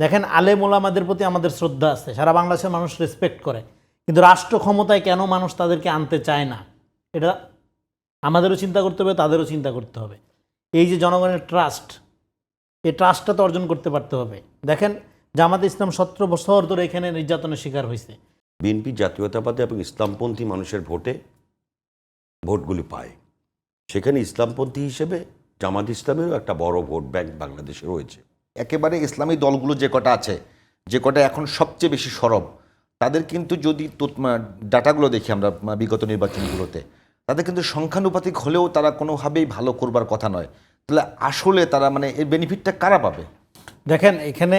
দেখেন আলেম ওলামাদের প্রতি আমাদের শ্রদ্ধা আছে, সারা বাংলাদেশের মানুষ রেসপেক্ট করে, কিন্তু রাষ্ট্র ক্ষমতায় কেন মানুষ তাদেরকে আনতে চায় না, এটা আমাদেরও চিন্তা করতে হবে, তাদেরও চিন্তা করতে হবে। এই যে জনগণের ট্রাস্ট, এই ট্রাস্টটা তো অর্জন করতে পারতে হবে। দেখেন জামাতে ইসলাম 17 বছর ধরে এখানে নির্যাতনের শিকার হয়েছে। বিএনপি জাতীয়তাবাদী এবং ইসলামপন্থী মানুষের ভোটগুলি পায়, সেখানে ইসলামপন্থী হিসেবে জামাত ইসলামেরও একটা বড় ভোট ব্যাংক বাংলাদেশে রয়েছে। একেবারে ইসলামী দলগুলো যে কটা আছে, যে কটা এখন সবচেয়ে বেশি সরব, তাদের কিন্তু যদি ডাটাগুলো দেখি আমরা বিগত নির্বাচনগুলোতে, তাদের কিন্তু সংখ্যানুপাতিক হলেও তারা কোনোভাবেই ভালো করবার কথা নয়। তাহলে আসলে তারা মানে এর বেনিফিটটা কারা পাবে? দেখেন এখানে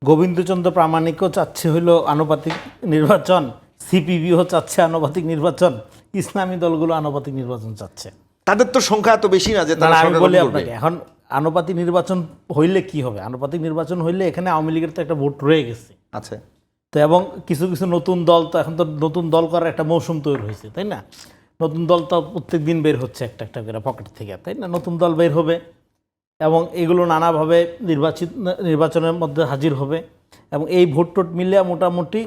গোবিন্দচন্দ্র প্রামাণিকও চাচ্ছে হইল আনুপাতিক নির্বাচন, সিপিবিও চাচ্ছে আনুপাতিক নির্বাচন, ইসলামী দলগুলো আনুপাতিক নির্বাচন চাচ্ছে। তাদের তো সংখ্যা এত বেশি না যে তারা আমি সরকার বলি গঠন করবে। আপনাকে, এখন আনুপাতিক নির্বাচন হইলে কি হবে? আনুপাতিক নির্বাচন হইলে এখানে আওয়ামী লীগের তো একটা ভোট রয়ে গেছে, আচ্ছা, তো এবং কিছু কিছু নতুন দল, তো এখন তো নতুন দল করার একটা মৌসুম তৈরি হয়েছে, তাই না? নতুন দল তো প্রত্যেক দিন বের হচ্ছে একটা একটা করে পকেট থেকে, তাই না? নতুন দল বের হবে এবং এগুলো নানাভাবে নির্বাচনের মধ্যে হাজির হবে, এবং এই ভোট টোট মিলে মোটামুটি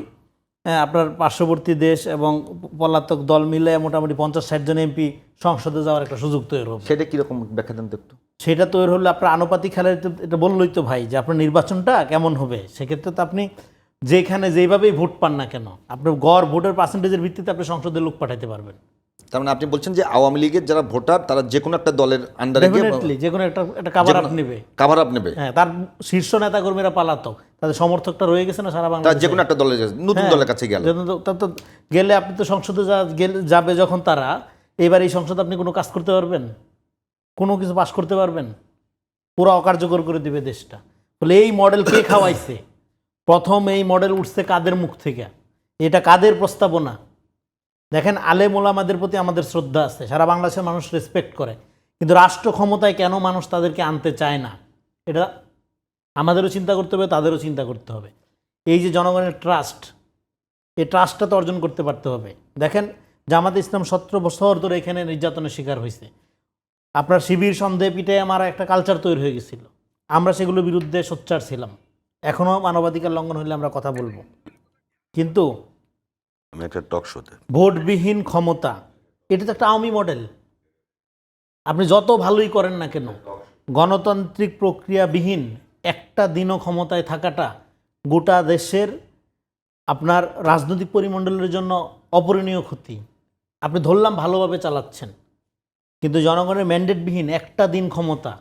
আপনার পার্শ্ববর্তী দেশ এবং পলাতক দল মিলে মোটামুটি 50-60 জন এমপি সংসদে যাওয়ার একটা সুযোগ তৈরি হবে। সেটা কিরকম ব্যাখ্যা দেন তো একটু? সেটা তৈরি হলে আপনার আনুপাতিক খেলায় এটা বললই তো ভাই যে আপনার নির্বাচনটা কেমন হবে। সেক্ষেত্রে তো আপনি যেখানে যেভাবেই ভোট পান না কেন, আপনার গড় ভোটের পার্সেন্টেজের ভিত্তিতে আপনি সংসদে লোক পাঠাতে পারবেন। তার মানে আপনি বলছেন যে আওয়ামী লীগের যারা ভোটার তারা যে কোনো একটা দলের আন্ডারে ডেফিনেটলি যে কোনো একটা কাভার আপ নেবে, কাভার আপ নেবে। হ্যাঁ, তার শীর্ষ নেতা কর্মীরা পালাতক, তাদের সমর্থকটা রয়ে গেছে না সারা তার বাংলাদেশে। যে কোনো একটা দলের নতুন দলের কাছে গেল, তার তো গেলে আপনি তো সংসদে যাবে যখন তারা, এবার এই সংসদে আপনি কোনো কাজ করতে পারবেন? কোনো কিছু পাস করতে পারবেন? পুরো অকার্যকর করে দিবে দেশটা। বলে এই মডেল কে খাওয়াইছে? প্রথম এই মডেল উঠছে কাদের মুখ থেকে? এটা কাদের প্রস্তাবনা? দেখেন আলেম ওলামাদের প্রতি আমাদের শ্রদ্ধা আছে, সারা বাংলাদেশের মানুষ রেসপেক্ট করে, কিন্তু রাষ্ট্র ক্ষমতায় কেন মানুষ তাদেরকে আনতে চায় না, এটা আমাদেরও চিন্তা করতে হবে, তাদেরও চিন্তা করতে হবে। এই যে জনগণের ট্রাস্ট, এই ট্রাস্টটা তো অর্জন করতে পারতে হবে। দেখেন জামাতে ইসলাম 17 বছর ধরে এখানে নির্যাতনের শিকার হয়েছে। আপনার শিবির সন্দেহ পিঠে আমার একটা কালচার তৈরি হয়ে গেছিল, আমরা সেগুলোর বিরুদ্ধে সোচ্চার ছিলাম। এখনও মানবাধিকার লঙ্ঘন হলে আমরা কথা বলবো, কিন্তু আমি একটা টক শোতে ভোটবিহীন ক্ষমতা, এটা তো একটা আওয়ামী মডেল। আপনি যত ভালোই করেন না কেন, গণতান্ত্রিক প্রক্রিয়াবিহীন একটা দিনও ক্ষমতায় থাকাটা গোটা দেশের আপনার রাজনৈতিক পরিমণ্ডলের জন্য অপূরণীয় ক্ষতি। আপনি ধরলাম ভালোভাবে চালাচ্ছেন, কিন্তু জনগণের ম্যান্ডেটবিহীন একটা দিন ক্ষমতা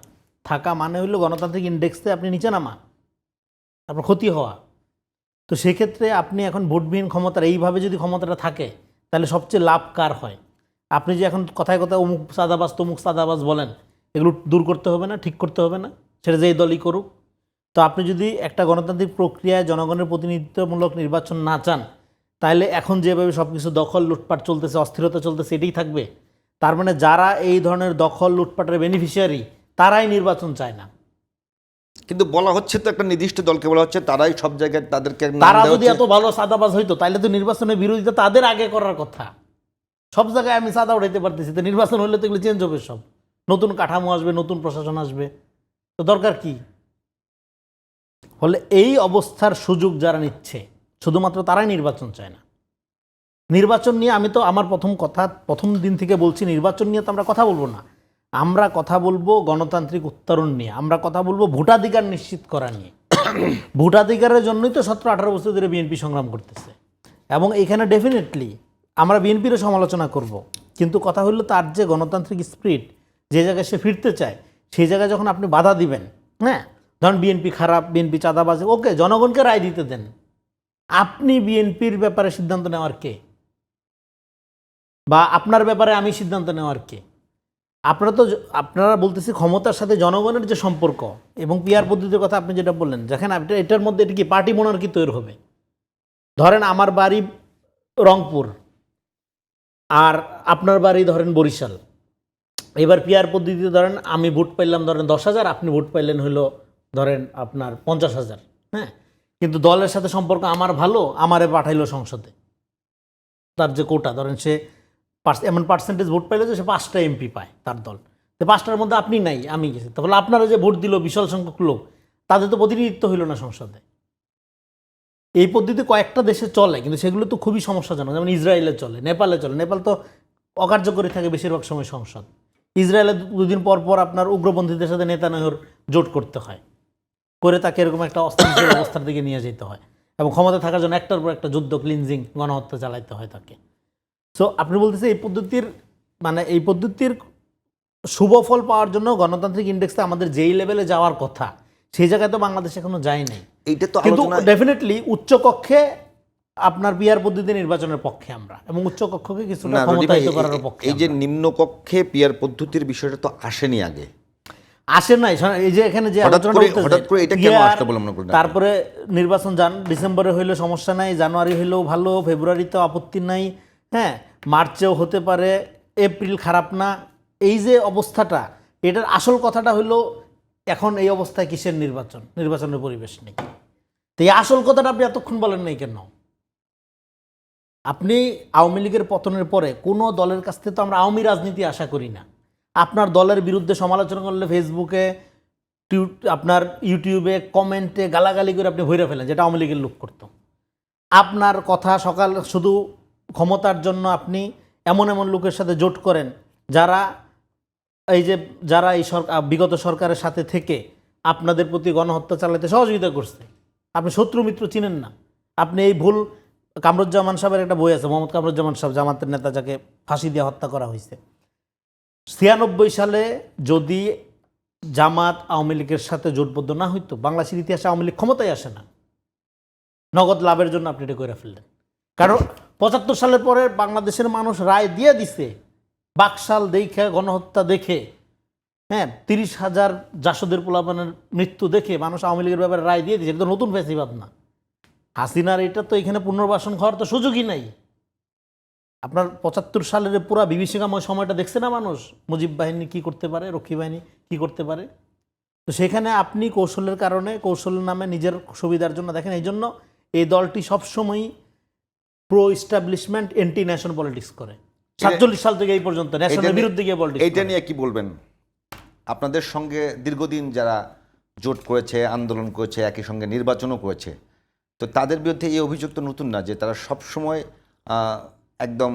থাকা মানে হইল গণতান্ত্রিক ইন্ডেক্সে আপনি নিচে নামা, আপনার ক্ষতি হওয়া। তো সেক্ষেত্রে আপনি এখন ভোটবিহীন ক্ষমতার এইভাবে যদি ক্ষমতাটা থাকে, তাহলে সবচেয়ে লাভ কার হয়? আপনি যে এখন কথায় কথায় অমুক চাঁদাবাজ তমুক চাঁদাবাজ বলেন, এগুলো দূর করতে হবে না, ঠিক করতে হবে না? সেটা যেই দলই করুক। তো আপনি যদি একটা গণতান্ত্রিক প্রক্রিয়ায় জনগণের প্রতিনিধিত্বমূলক নির্বাচন না চান, তাহলে এখন যেভাবে সব কিছু দখল লুটপাট চলতেছে, অস্থিরতা চলতেছে, এটাই থাকবে। তার মানে যারা এই ধরনের দখল লুটপাটের বেনিফিশিয়ারি, তারাই নির্বাচন চায় না। কিন্তু বলা হচ্ছে তো একটা নির্দিষ্ট দলকে বলা হচ্ছে তারাই সব জায়গায় তাদেরকে নাম তারা দেওয়া যদি হচ্ছে। এত ভালো চাঁদাবাজ হইতো, তাহলে তো নির্বাচনের বিরোধিতা তাদের আগে করার কথা। সব জায়গায় আমি চাঁদা উঠাইতে পারতেছি, তো নির্বাচন হলে তো এগুলো চেঞ্জ হবে, সব নতুন কাঠামো আসবে, নতুন প্রশাসন আসবে, তো দরকার কি? হলে এই অবস্থার সুযোগ যারা নিচ্ছে, শুধুমাত্র তারাই নির্বাচন চায় না। নির্বাচন নিয়ে আমি তো আমার প্রথম দিন থেকে বলছি, নির্বাচন নিয়ে তো আমরা কথা বলবো না, আমরা কথা বলবো গণতান্ত্রিক উত্তরণ নিয়ে, আমরা কথা বলবো ভোটাধিকার নিশ্চিত করা নিয়ে। ভোটাধিকারের জন্যই তো 17-18 বছর ধরে বিএনপি সংগ্রাম করতেছে, এবং এখানে ডেফিনেটলি আমরা বিএনপিরও সমালোচনা করব, কিন্তু কথা হলো তার যে গণতান্ত্রিক স্পিরিট, যে জায়গায় সে ফিরতে চায়, সেই জায়গায় যখন আপনি বাধা দিবেন, হ্যাঁ, ধরুন বিএনপি খারাপ, বিএনপি চাঁদাবাজ, ওকে, জনগণকে রায় দিতে দেন। আপনি বিএনপির ব্যাপারে সিদ্ধান্ত নেওয়ার কে? বা আপনার ব্যাপারে আমি সিদ্ধান্ত নেওয়ার কে? আপনারা বলতেছি ক্ষমতার সাথে জনগণের যে সম্পর্ক, এবং পিআর পদ্ধতির কথা আপনি যেটা বললেন, দেখেন এটার মধ্যে এটা কি পার্টি মোনার্কি তৈরি হবে? ধরেন আমার বাড়ি রংপুর আর আপনার বাড়ি ধরেন বরিশাল, এবার পিআর পদ্ধতিতে ধরেন আমি ভোট পাইলাম ধরেন 10,000, আপনি ভোট পাইলেন হলো ধরেন আপনার 50,000, হ্যাঁ, কিন্তু দলের সাথে সম্পর্ক আমার ভালো, আমারে পাঠাইলো সংসদে, তার যে কোটা ধরেন সে এমন পার্সেন্টেজ ভোট পাইলে যে সে 5টা এমপি পায় তার দল, তো 5টার মধ্যে আপনি নাই, আমি গেছি, তাহলে আপনারা যে ভোট দিল বিশাল সংখ্যক লোক, তাদের তো প্রতিনিধিত্ব হইল না সংসদে। এই পদ্ধতি কয়েকটা দেশে চলে, কিন্তু সেগুলো তো খুবই সমস্যাজনক। যেমন ইসরায়েলে চলে, নেপালে চলে। নেপাল তো অকার্যকরী থাকে বেশিরভাগ সময় সংসদ। ইসরায়েলে দুদিন পর পর আপনার উগ্রপন্থীদের সাথে নেতানিয়াহুর জোট করতে হয়, করে তাকে এরকম একটা অস্থিতিশীল অবস্থার দিকে নিয়ে যেতে হয়, এবং ক্ষমতা থাকার জন্য একটার পর একটা যুদ্ধ, ক্লিনজিং, গণহত্যা চালাইতে হয় তাকে। সো আপনি বলতেছে এই পদ্ধতির শুভ ফল পাওয়ার জন্য গণতান্ত্রিক ইন্ডেক্সে আমাদের যেই লেভেলে যাওয়ার কথা, সেই জায়গায় তো বাংলাদেশ এখনো যায় নাই। এইটা তো কিন্তু আলোচনা ডেফিনেটলি উচ্চকক্ষে আপনার পিয়ার পদ্ধতি নির্বাচনের পক্ষে আমরা, এবং উচ্চকক্ষকে কিছুটা না, রনি ভাই, ক্ষমতায়িত করার পক্ষে এই যে আমরা। নিম্নকক্ষে পিয়ার পদ্ধতির বিষয়টা তো আসেনি আগে, আসে নাই। এই যে এখানে যে হঠাৎ করে এটা কেন আসলো বলে মনে করেন? তারপরে নির্বাচন ডিসেম্বরে হইলে সমস্যা নাই, জানুয়ারি হইলেও ভালো, ফেব্রুয়ারিতে আপত্তি নাই, হ্যাঁ, মার্চেও হতে পারে, এপ্রিল খারাপ না। এই যে অবস্থাটা, এটার আসল কথাটা হইলো এখন এই অবস্থায় কিসের নির্বাচন, নির্বাচনের পরিবেশ নেই। তো এই আসল কথাটা আপনি এতক্ষণ বলেন নাই কেন? আপনি আওয়ামী লীগের পতনের পরে কোনো দলের কাছ থেকে তো আমরা আওয়ামী রাজনীতি আশা করি না। আপনার দলের বিরুদ্ধে সমালোচনা করলে ফেসবুকে, আপনার ইউটিউবে কমেন্টে গালাগালি করে আপনি ভইরা ফেলেন, যেটা আওয়ামী লীগের লোক করতো। আপনার কথা শুধু ক্ষমতার জন্য আপনি এমন এমন লোকের সাথে জোট করেন যারা এই বিগত সরকারের সাথে থেকে আপনাদের প্রতি গণহত্যা চালাতে সহযোগিতা করছে। আপনি শত্রু মিত্র চিনেন না। আপনি এই ভুল, কামরুজ্জামান সাহেবের একটা বই আছে, মোহাম্মদ কামরুজ্জামান সাহেব, জামাতের নেতা, যাকে ফাঁসি দিয়ে হত্যা করা হয়েছে। 96 সালে যদি জামাত আওয়ামী লীগের সাথে জোটবদ্ধ না হইতো, বাংলাদেশের ইতিহাসে আওয়ামী লীগ ক্ষমতায় আসে না। নগদ লাভের জন্য আপনি এটা করে ফেললেন। কারণ 75 সালের পরে বাংলাদেশের মানুষ রায় দিয়ে দিছে, বাকশাল দেখে, গণহত্যা দেখে, হ্যাঁ, 30,000 জাসদের পোলাপানের মৃত্যু দেখে মানুষ আওয়ামী লীগের ব্যাপারে রায় দিয়ে দিয়েছে। এটা তো নতুন ফ্যাসিবাদ না। হাসিনার এটা তো এখানে পুনর্বাসন হওয়ার তো সুযোগই নাই। আপনার 75 সালের পুরা বিভীষিকাময় সময়টা দেখছে না মানুষ, মুজিব বাহিনী কি করতে পারে, রক্ষী বাহিনী কি করতে পারে। তো সেখানে আপনি কৌশলের কারণে, কৌশলের নামে নিজের সুবিধার জন্য দেখেন। এই জন্য এই দলটি সবসময়ই pro establishment, anti nation politics করে। 47 সাল থেকে এই পর্যন্ত ন্যাশনের বিরুদ্ধে গিয়ে পলিটিক্স। এইটা নিয়ে কি বলবেন? আপনাদের সঙ্গে দীর্ঘদিন যারা জোট করেছে, আন্দোলন করেছে, একই সঙ্গে নির্বাচনও করেছে, তো তাদের বিরুদ্ধে এই অভিযোগ তো নতুন না যে তারা সবসময় একদম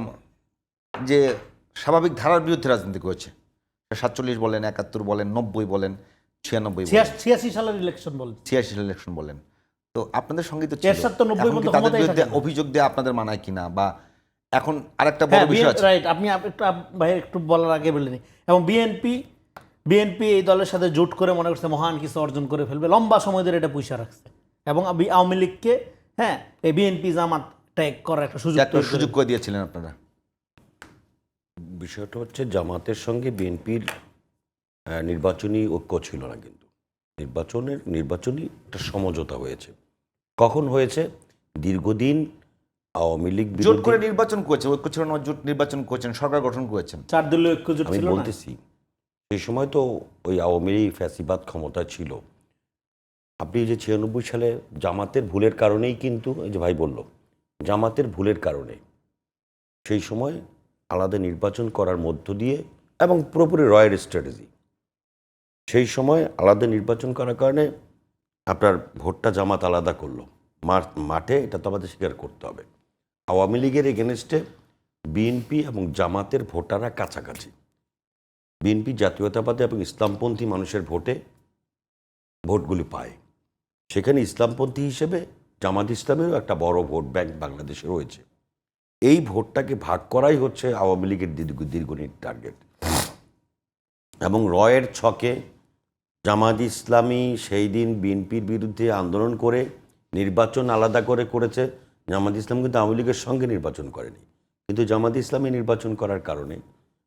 যে স্বাভাবিক ধারার বিরুদ্ধে রাজনীতি করেছে। 47 বলেন, 71 বলেন, 90 বলেন, 96 বলেন, 86 সালের ইলেকশন বলেন, 86 ইলেকশন বলেন। তো আপনাদের সঙ্গে তো 86 তো 90 এখন কি পর্যন্ত তাদের ক্ষমতায় বিরুদ্ধে থাকে না। অভিযোগ দেওয়া আপনাদের মানায় কিনা? বা এখন আরেকটা বড় বিষয় আছে, রাইট, আপনি ভাই একটু বলার আগে বলেনি। এবং বিএনপি এই দলের সাথে জোট করে মনে করছে মহান কিছু অর্জন করে ফেলবে, লম্বা সময় ধরে এটা পয়সা রাখছে, এবং আওয়ামী লীগকে, হ্যাঁ, এই বিএনপি জামাত ট্যাগ করার একটা সুযোগ করে দিয়েছিলেন আপনারা। বিষয়টা হচ্ছে জামাতের সঙ্গে বিএনপির নির্বাচনী ঐক্য ছিল না, কিন্তু নির্বাচনী একটা সমঝোতা হয়েছে। কখন হয়েছে? দীর্ঘদিন আওয়ামী লীগ জোট করে নির্বাচন করেছে, ঐক্য ছিল না, জোট নির্বাচন করেছেন, সরকার গঠন করেছেন। 4 দলীয় ঐক্য জোট আমি ছিল না। বলতেছি সেই সময় তো ওই আওয়ামী লীগ ফ্যাসিবাদ ক্ষমতা ছিল। আপনি যে 96 সালে জামাতের ভুলের কারণেই, কিন্তু এই যে ভাই বলল, জামাতের ভুলের কারণে সেই সময় আলাদা নির্বাচন করার মধ্য দিয়ে, এবং পুরোপুরি রয়ের স্ট্র্যাটেজি, সেই সময় আলাদা নির্বাচন করার কারণে আপনার ভোটটা জামাত আলাদা করলো মাঠে। এটা তো আমাদের স্বীকার করতে হবে। আওয়ামী লীগের এগেনস্টে বিএনপি এবং জামাতের ভোটাররা কাছাকাছি। বিএনপি জাতীয়তাবাদী এবং ইসলামপন্থী মানুষের ভোটগুলি পায়। সেখানে ইসলামপন্থী হিসেবে জামাত ইসলামেরও একটা বড় ভোট ব্যাংক বাংলাদেশে রয়েছে। এই ভোটটাকে ভাগ করাই হচ্ছে আওয়ামী লীগের দীর্ঘদিন টার্গেট। এবং রয়ের ছকে জামাত ইসলামী সেই দিন বিএনপির বিরুদ্ধে আন্দোলন করে নির্বাচন আলাদা করেছে। জামাত ইসলাম কিন্তু আওয়ামী লীগের সঙ্গে নির্বাচন করেনি, কিন্তু জামাত ইসলামী নির্বাচন করার কারণে,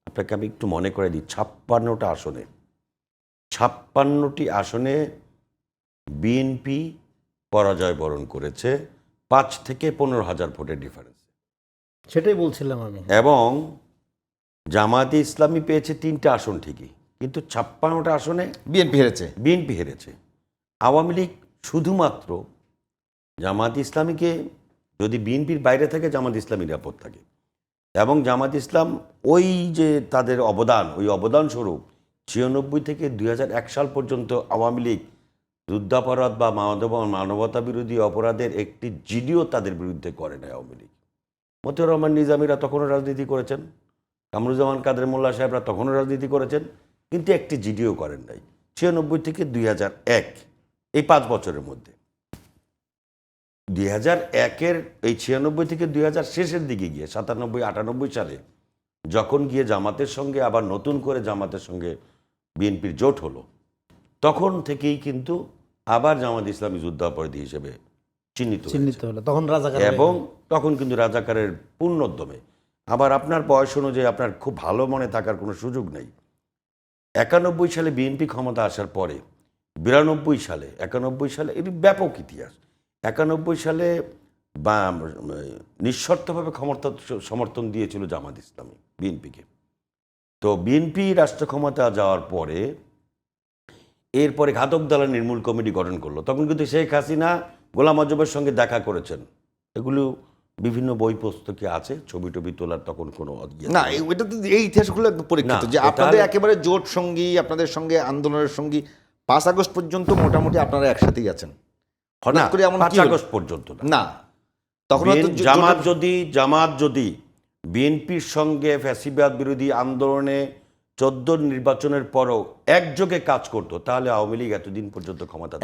আপনাকে আমি একটু মনে করে দিই, 56টি আসনে বিএনপি পরাজয় বরণ করেছে 5 থেকে 15,000 ভোটের ডিফারেন্স। সেটাই বলছিলাম আমি। এবং জামাতে ইসলামী পেয়েছে 3টে আসন ঠিকই, কিন্তু 56টা আসনে বিএনপি হেরেছে। আওয়ামী লীগ শুধুমাত্র জামাত ইসলামীকে, যদি বিএনপির বাইরে থাকে জামাত ইসলাম নিরাপদ থাকে, এবং জামাত ইসলাম ওই যে তাদের অবদান, ওই অবদান স্বরূপ 96 থেকে 2001 সাল পর্যন্ত আওয়ামী লীগ যুদ্ধাপরাধ বা মানবতা বিরোধী অপরাধের একটি জিডিও তাদের বিরুদ্ধে করে না আওয়ামী লীগ। মতিউর রহমান নিজামীরা তখনও রাজনীতি করেছেন, কামরুজ্জামান কাদের মোল্লা সাহেবরা তখনও রাজনীতি করেছেন, কিন্তু একটি জিডিও করেন নাই 96 থেকে 2001, এই 5 বছরের মধ্যে। 2001-এর এই 96 থেকে 2000 শেষের দিকে গিয়ে 97-98 সালে যখন গিয়ে জামাতের সঙ্গে আবার নতুন করে জামাতের সঙ্গে বিএনপির জোট হলো, তখন থেকেই কিন্তু আবার জামাত ইসলামী যুদ্ধাপরাধী হিসেবে চিহ্নিত হলো তখন রাজাকার এবং তখন কিন্তু রাজাকারের পূর্ণোদ্যমে। আবার আপনার বয়স অনুযায়ী আপনার খুব ভালো মনে থাকার কোনো সুযোগ নেই। 91 সালে বিএনপি ক্ষমতা আসার পরে 92 সালে 91 সালে এটি ব্যাপক ইতিহাস। 91 সালে বা নিঃশর্তভাবে সমর্থন দিয়েছিল জামাত ইসলামী বিএনপিকে। তো বিএনপি রাষ্ট্র ক্ষমতা যাওয়ার পরে এরপরে ঘাতক দালাল নির্মূল কমিটি গঠন করলো। তখন কিন্তু শেখ হাসিনা গোলাম আযমের সঙ্গে দেখা করেছেন, এগুলো বিভিন্ন বই পুস্তকে আছে, ছবি টবি তোলার তখন কোনো না, এটা তো এই ইতিহাসগুলো পরীক্ষিত না, যে এটা- আপনাদের একেবারে জোট সঙ্গী, আপনাদের সঙ্গে আন্দোলনের সঙ্গী 5 আগস্ট পর্যন্ত মোটামুটি আপনারা একসাথেই আছেন। হঠাৎ করে এমন 5 কি হলো? আগস্ট পর্যন্ত না। না, তখন হয়তো জামাত যদি বিএনপির সঙ্গে ফ্যাসিবাদ বিরোধী আন্দোলনে 14 নির্বাচনের পরও একযোগে কাজ করতো, তাহলে আওয়ামী লীগ এতদিন পর্যন্ত ক্ষমতা